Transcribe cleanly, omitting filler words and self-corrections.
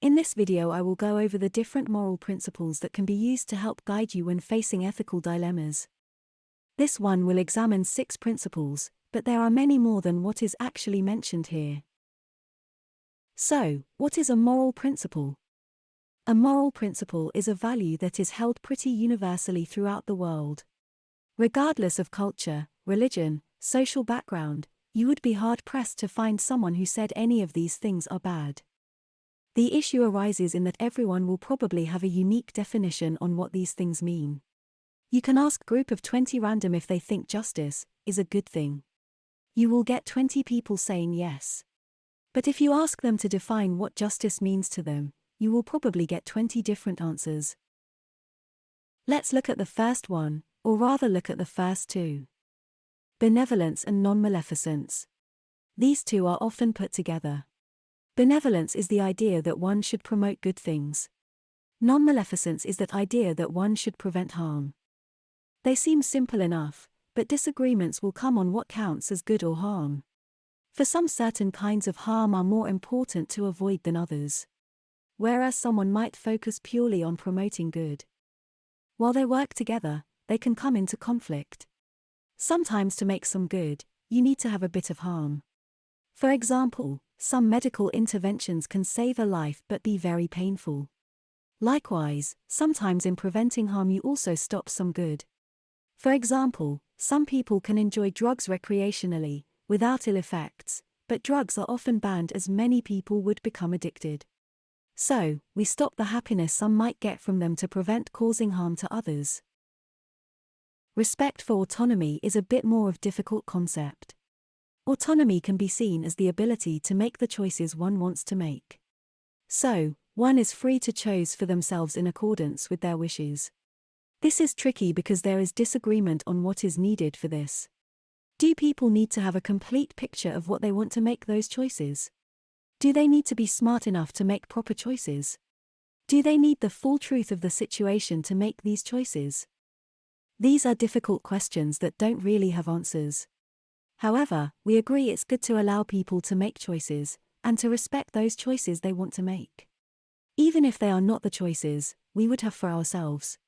In this video I will go over the different moral principles that can be used to help guide you when facing ethical dilemmas. This one will examine 6 principles, but there are many more than what is actually mentioned here. So, what is a moral principle? A moral principle is a value that is held pretty universally throughout the world. Regardless of culture, religion, social background, you would be hard-pressed to find someone who said any of these things are bad. The issue arises in that everyone will probably have a unique definition on what these things mean. You can ask a group of 20 random if they think justice is a good thing. You will get 20 people saying yes. But if you ask them to define what justice means to them, you will probably get 20 different answers. Let's look at the first one, or rather look at the first 2. Benevolence and non-maleficence. These two are often put together. Benevolence is the idea that one should promote good things. Non-maleficence is that idea that one should prevent harm. They seem simple enough, but disagreements will come on what counts as good or harm. For some, certain kinds of harm are more important to avoid than others, whereas someone might focus purely on promoting good. While they work together, they can come into conflict. Sometimes to make some good, you need to have a bit of harm. For example, some medical interventions can save a life but be very painful. Likewise, sometimes in preventing harm you also stop some good. For example, some people can enjoy drugs recreationally, without ill effects, but drugs are often banned as many people would become addicted. So, we stop the happiness some might get from them to prevent causing harm to others. Respect for autonomy is a bit more of a difficult concept. Autonomy can be seen as the ability to make the choices one wants to make. So, one is free to choose for themselves in accordance with their wishes. This is tricky because there is disagreement on what is needed for this. Do people need to have a complete picture of what they want to make those choices? Do they need to be smart enough to make proper choices? Do they need the full truth of the situation to make these choices? These are difficult questions that don't really have answers. However, we agree it's good to allow people to make choices, and to respect those choices they want to make. Even if they are not the choices we would have for ourselves.